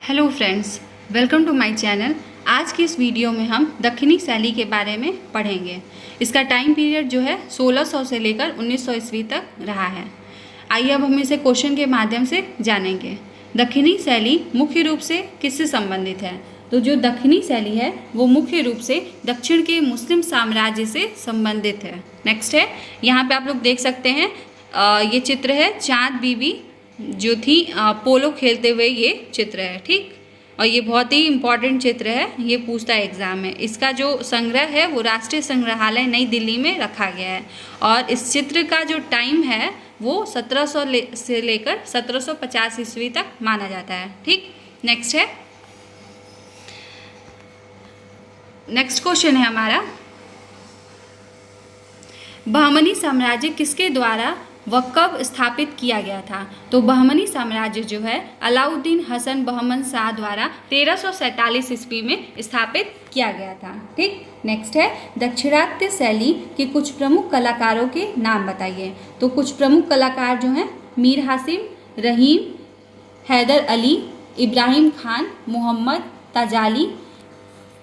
Hello friends, welcome to my channel. आज की इस वीडियो में हम दक्षिणी शैली के बारे में पढ़ेंगे। इसका टाइम पीरियड जो है 1600 से लेकर 1900 ईस्वी तक रहा है। आइए अब हम इसे क्वेश्चन के माध्यम से जानेंगे। दक्षिणी शैली मुख्य रूप से किससे संबंधित है? तो जो दक्षिणी शैली है वो मुख्य रूप से दक्षिण के मुस्लिम साम्राज्य से संबंधित है। नेक्स्ट है, यहाँ पे आप लोग देख सकते हैं ये चित्र है चांद बीबी जो थी पोलो खेलते हुए, ये चित्र है। ठीक, और ये बहुत ही इम्पॉर्टेंट चित्र है, ये पूछता है एग्जाम में। इसका जो संग्रह है वो राष्ट्रीय संग्रहालय नई दिल्ली में रखा गया है और इस चित्र का जो टाइम है वो 1700 से लेकर 1750 ईस्वी तक माना जाता है। ठीक, नेक्स्ट है, नेक्स्ट क्वेश्चन है हमारा, बहमनी साम्राज्य किसके द्वारा व कब स्थापित किया गया था? तो बहमनी साम्राज्य जो है अलाउद्दीन हसन बहमन शाह द्वारा 1347 ईस्वी में स्थापित किया गया था। ठीक, नेक्स्ट है, दक्षिणात्य शैली के कुछ प्रमुख कलाकारों के नाम बताइए। तो कुछ प्रमुख कलाकार जो हैं मीर हासिम, रहीम, हैदर अली, इब्राहिम खान, मोहम्मद ताजाली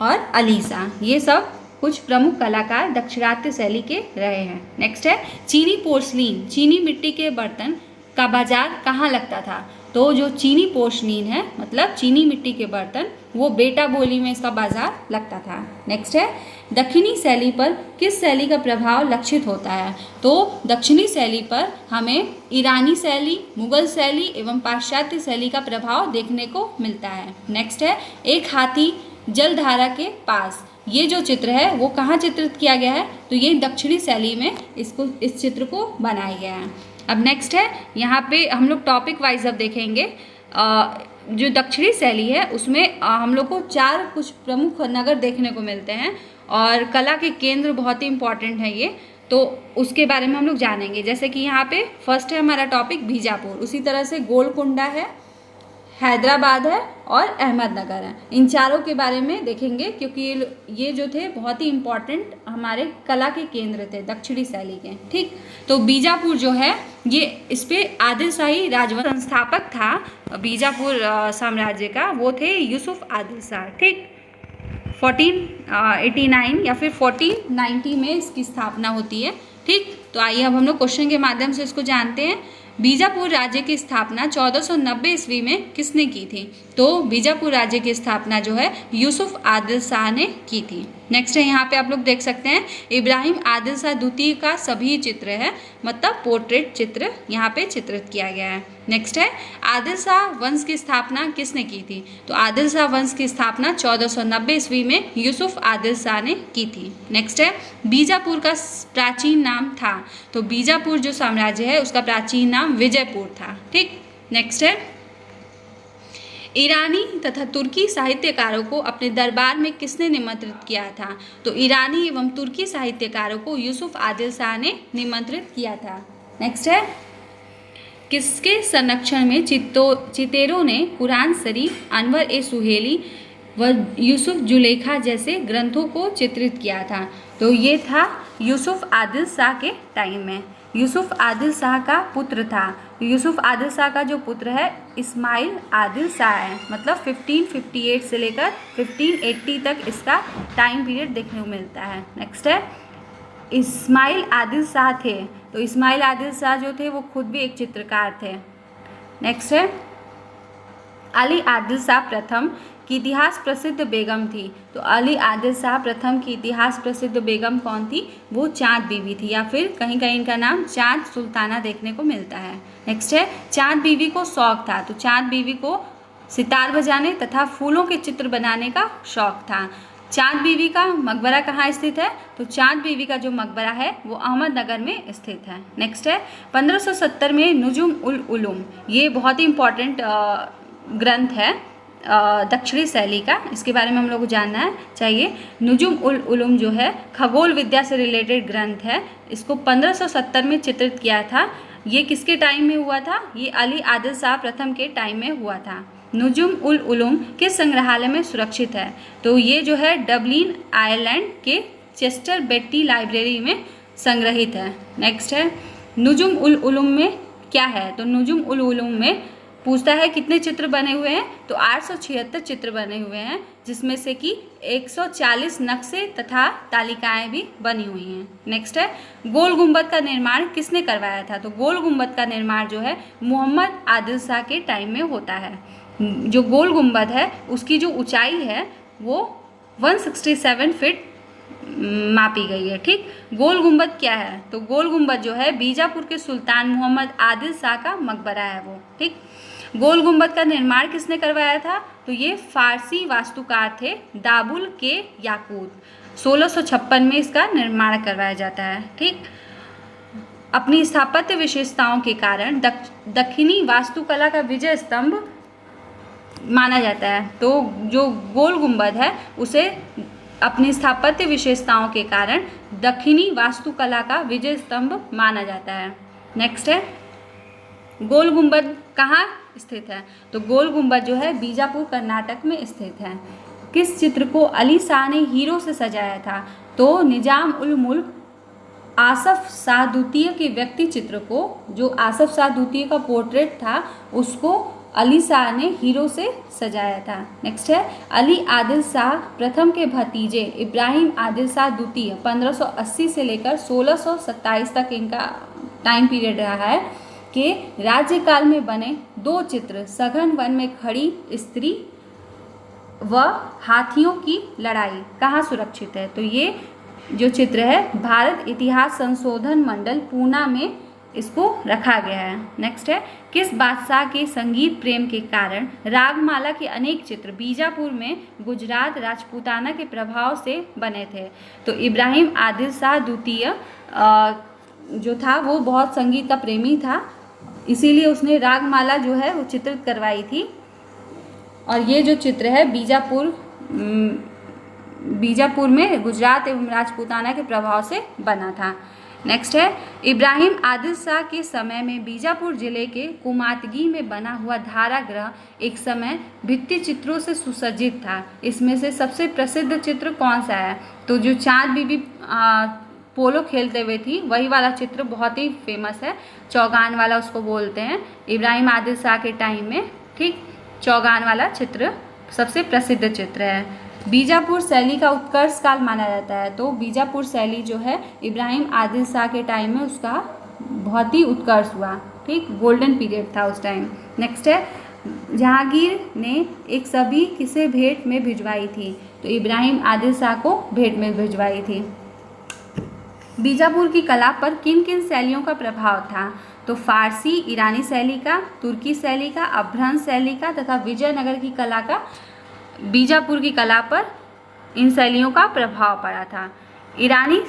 और अली शाह, ये सब कुछ प्रमुख कलाकार दक्षिणात्य शैली के रहे हैं। नेक्स्ट है, चीनी पोर्सलीन, चीनी मिट्टी के बर्तन का बाजार कहाँ लगता था? तो जो चीनी पोर्सलीन है मतलब चीनी मिट्टी के बर्तन, वो बेटा बोली में इसका बाजार लगता था। नेक्स्ट है, दक्षिणी शैली पर किस शैली का प्रभाव लक्षित होता है? तो दक्षिणी शैली पर हमें ईरानी शैली, मुगल शैली एवं पाश्चात्य शैली का प्रभाव देखने को मिलता है। नेक्स्ट है, एक हाथी जलधारा के पास, ये जो चित्र है वो कहाँ चित्रित किया गया है? तो ये दक्षिणी शैली में इस चित्र को बनाया गया है। अब नेक्स्ट है, यहाँ पे हम लोग टॉपिक वाइज अब देखेंगे। जो दक्षिणी शैली है उसमें हम लोग को 4 कुछ प्रमुख नगर देखने को मिलते हैं और कला के केंद्र बहुत ही इम्पॉर्टेंट है ये, तो उसके बारे में हम लोग जानेंगे। जैसे कि यहाँ पे फर्स्ट है हमारा टॉपिक बीजापुर, उसी तरह से गोलकुंडा है, हैदराबाद है और अहमदनगर है। इन चारों के बारे में देखेंगे क्योंकि ये जो थे बहुत ही इम्पॉर्टेंट हमारे कला के केंद्र थे दक्षिणी शैली के। ठीक, तो बीजापुर जो है ये इस पे आदिल शाही राजवंश संस्थापक था बीजापुर साम्राज्य का, वो थे यूसुफ आदिल शाह। ठीक, 1489 या फिर 1490 में इसकी स्थापना होती है। ठीक, तो आइए अब हम लोग क्वेश्चन के माध्यम से इसको जानते हैं। बीजापुर राज्य की स्थापना 1490 ईस्वी में किसने की थी? तो बीजापुर राज्य की स्थापना जो है यूसुफ आदिल शाह ने की थी। नेक्स्ट है, यहाँ पे आप लोग देख सकते हैं इब्राहिम आदिल शाह द्वितीय का सभी चित्र है, मतलब पोर्ट्रेट चित्र यहाँ पे चित्रित किया गया है। नेक्स्ट है, आदिल शाह वंश की स्थापना किसने की थी? तो आदिल शाह वंश की स्थापना 1490 ईस्वी में यूसुफ आदिल शाह ने की थी। नेक्स्ट है, बीजापुर का प्राचीन नाम था? तो बीजापुर जो साम्राज्य है उसका प्राचीन नाम विजयपुर था। ठीक, नेक्स्ट है, ईरानी तथा तुर्की साहित्यकारों को अपने दरबार में किसने निमंत्रित किया था? तो ईरानी एवं तुर्की साहित्यकारों को यूसुफ आदिल शाह ने निमंत्रित किया था। नेक्स्ट है, किसके संरक्षण में चितेरों ने कुरान शरीफ, अनवर ए सुहेली व यूसुफ जुलेखा जैसे ग्रंथों को चित्रित किया था? तो ये था यूसुफ आदिल शाह के टाइम में। यूसुफ आदिल शाह का पुत्र था। यूसुफ आदिल शाह का जो पुत्र है इस्माइल आदिल शाह है, मतलब 1558 से लेकर 1580 तक इसका टाइम पीरियड देखने को मिलता है। नेक्स्ट है, इस्माइल आदिल शाह थे, तो इस्माइल आदिल शाह जो थे वो खुद भी एक चित्रकार थे। नेक्स्ट है, अली आदिल शाह प्रथम की इतिहास प्रसिद्ध बेगम थी। तो अली आदिल शाह प्रथम की इतिहास प्रसिद्ध बेगम कौन थी? वो चांद बीवी थी, या फिर कहीं कहीं इनका नाम चांद सुल्ताना देखने को मिलता है। नेक्स्ट है, चांद बीवी को शौक था। तो चांद बीवी को सितार बजाने तथा फूलों के चित्र बनाने का शौक था। चांद बीवी का मकबरा कहाँ स्थित है? तो चांद बीवी का जो मकबरा है वो अहमदनगर में स्थित है। नेक्स्ट है, 1570 में नुजुम उल उलूम, ये बहुत ही इम्पॉर्टेंट ग्रंथ है दक्षिणी शैली का, इसके बारे में हम लोग को जानना चाहिए। नुजुम उल उलूम जो है खगोल विद्या से रिलेटेड ग्रंथ है, इसको 1570 में चित्रित किया था। ये किसके टाइम में हुआ था? ये अली आदिल शाह प्रथम के टाइम में हुआ था। नुजुम उल उलूम किस संग्रहालय में सुरक्षित है? तो ये जो है डबलिन आयरलैंड के चेस्टर बेट्टी लाइब्रेरी में संग्रहित है। नेक्स्ट है, नुजुम उल उलूम में क्या है? तो नुजुम उल उलूम में पूछता है कितने चित्र बने हुए हैं, तो 876 चित्र बने हुए हैं, जिसमें से कि 140 नक्शे तथा तालिकाएं भी बनी हुई हैं। नेक्स्ट है, गोल गुंबद का निर्माण किसने करवाया था? तो गोल गुंबद का निर्माण जो है मोहम्मद आदिल शाह के टाइम में होता है। जो गोल गुंबद है उसकी जो ऊंचाई है वो 167 फीट मापी गई है। ठीक, गोल गुंबद क्या है? तो गोल गुंबद जो है बीजापुर के सुल्तान मोहम्मद आदिल शाह का मकबरा है वो। ठीक, गोल गुंबद का निर्माण किसने करवाया था? तो ये फारसी वास्तुकार थे दाबुल के याकूत। 1656 में इसका निर्माण करवाया जाता है। ठीक, अपनी स्थापत्य विशेषताओं के कारण दक्षिणी वास्तुकला का विजय स्तंभ माना जाता है। तो जो गोल गुंबद है उसे अपनी स्थापत्य विशेषताओं के कारण दक्षिणी वास्तुकला का विजय स्तंभ माना जाता है। नेक्स्ट है, गोल गुंबद कहाँ स्थित है? तो गोल गुंबद जो है बीजापुर कर्नाटक में स्थित है। किस चित्र को अली शाह ने हीरो से सजाया था? तो निजाम उल मुल्क आसफ शाह द्वितीय के व्यक्ति चित्र को, जो आसफ शाह द्वितीय का पोर्ट्रेट था, उसको अली शाह ने हीरो से सजाया था। नेक्स्ट है, अली आदिल शाह प्रथम के भतीजे इब्राहिम आदिल शाह द्वितीय 1580 से लेकर 1627 तक इनका टाइम पीरियड रहा है कि राज्यकाल में बने 2 चित्र सघन वन में खड़ी स्त्री व हाथियों की लड़ाई कहाँ सुरक्षित है? तो ये जो चित्र है भारत इतिहास संशोधन मंडल पूना में इसको रखा गया है। नेक्स्ट है, किस बादशाह के संगीत प्रेम के कारण रागमाला के अनेक चित्र बीजापुर में गुजरात राजपूताना के प्रभाव से बने थे? तो इब्राहिम आदिल शाह द्वितीय जो था वो बहुत संगीत का प्रेमी था, इसीलिए उसने रागमाला जो है वो चित्रित करवाई थी। और ये जो चित्र है बीजापुर में गुजरात एवं राजपूताना के प्रभाव से बना था। नेक्स्ट है, इब्राहिम आदिल शाह के समय में बीजापुर जिले के कुमातगी में बना हुआ धारागृह एक समय भित्ति चित्रों से सुसज्जित था। इसमें से सबसे प्रसिद्ध चित्र कौन सा है? तो जो चांद बीबी पोलो खेलते हुए थी वही वाला चित्र बहुत ही फेमस है, चौगान वाला उसको बोलते हैं, इब्राहिम आदिल शाह के टाइम में। ठीक, चौगान वाला चित्र सबसे प्रसिद्ध चित्र है। बीजापुर शैली का उत्कर्ष काल माना जाता है। तो बीजापुर शैली जो है इब्राहिम आदिल शाह के टाइम में उसका बहुत ही उत्कर्ष हुआ। ठीक, गोल्डन पीरियड था उस टाइम। नेक्स्ट है, जहांगीर ने एक सभी किसे भेंट में भिजवाई थी? तो इब्राहिम आदिल शाह को भेंट में भिजवाई थी। बीजापुर की कला पर किन किन शैलियों का प्रभाव था? तो फारसी ईरानी शैली का, तुर्की शैली का, अभ्रंश शैली का तथा विजयनगर की कला का बीजापुर की कला पर इन शैलियों का प्रभाव पड़ा था। ईरानी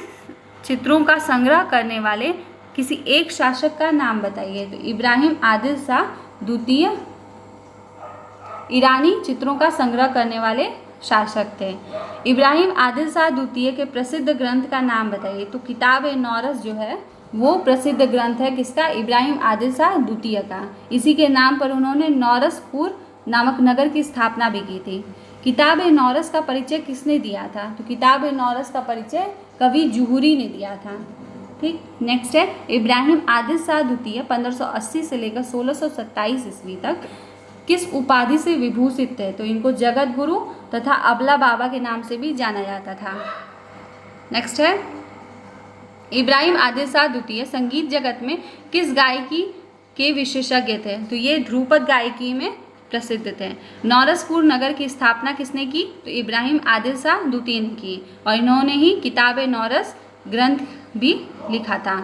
चित्रों का संग्रह करने वाले किसी एक शासक का नाम बताइए? तो इब्राहिम आदिल शाह द्वितीय ईरानी चित्रों का संग्रह करने वाले शासक थे। इब्राहिम आदिल शाह द्वितीय के प्रसिद्ध ग्रंथ का नाम बताइए? तो किताब-ए-नौरस जो है वो प्रसिद्ध ग्रंथ है किसका? इब्राहिम आदिल शाह द्वितीय का। इसी के नाम पर उन्होंने नौरसपुर नामक नगर की स्थापना भी की थी। किताब-ए-नौरस का परिचय किसने दिया था? तो किताब-ए-नौरस का परिचय कवि जुहूरी ने दिया था। ठीक, नेक्स्ट है, इब्राहिम आदिल शाह द्वितीय 1580 से लेकर 1627 ईस्वी तक किस उपाधि से विभूषित थे? तो इनको जगत गुरु तथा अबला बाबा के नाम से भी जाना जाता था। नेक्स्ट है, इब्राहिम आदिल शाह द्वितीय संगीत जगत में किस गायकी के विशेषज्ञ थे? तो ये ध्रुपद गायकी में प्रसिद्ध थे। नौरसपुर नगर की स्थापना किसने की? तो इब्राहिम आदिल शाह द्वितीय ने की और इन्होंने ही किताब-ए-नौरस ग्रंथ भी लिखा था।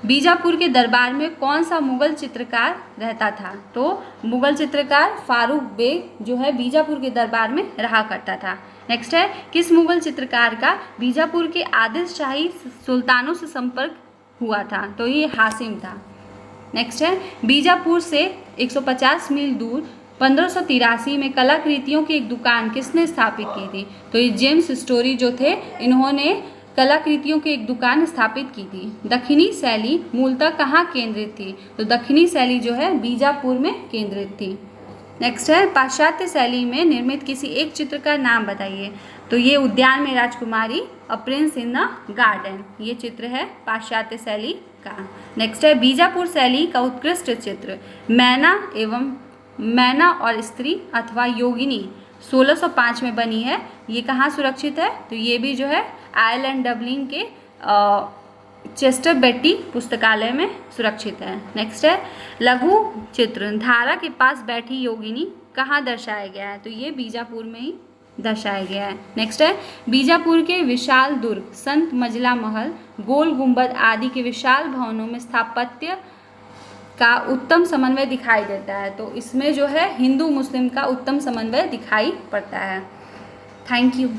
बीजापुर के दरबार में कौन सा मुगल चित्रकार रहता था? तो मुगल चित्रकार फारूक बेग जो है बीजापुर के दरबार में रहा करता था। नेक्स्ट है, किस मुगल चित्रकार का बीजापुर के आदिल शाही सुल्तानों से संपर्क हुआ था? तो ये हासिम था। नेक्स्ट है, बीजापुर से 150 मील दूर 1583 में कलाकृतियों की एक दुकान किसने स्थापित की थी? तो ये जेम्स स्टोरी जो थे इन्होंने कलाकृतियों की एक दुकान स्थापित की थी। दक्षिणी शैली मूलतः कहाँ केंद्रित थी? तो दक्षिणी शैली जो है बीजापुर में केंद्रित थी। नेक्स्ट है, पाश्चात्य शैली में निर्मित किसी एक चित्र का नाम बताइए? तो ये उद्यान में राजकुमारी, a prince in the garden, ये चित्र है पाश्चात्य शैली का। नेक्स्ट है, बीजापुर शैली का उत्कृष्ट चित्र मैना एवं मैना और स्त्री अथवा योगिनी 1605 में बनी है। ये कहाँ सुरक्षित है? तो ये भी जो है आयरलैंड डबलिन के चेस्टर बेट्टी पुस्तकालय में सुरक्षित है। नेक्स्ट है लघु चित्र, धारा के पास बैठी योगिनी कहाँ दर्शाया गया है? तो ये बीजापुर में ही दर्शाया गया है। नेक्स्ट है बीजापुर के विशाल दुर्ग, संत मजला महल, गोल गुंबद आदि के विशाल भवनों में स्थापत्य का उत्तम समन्वय दिखाई देता है। तो इसमें जो है हिंदू मुस्लिम का उत्तम समन्वय दिखाई पड़ता है। Thank you.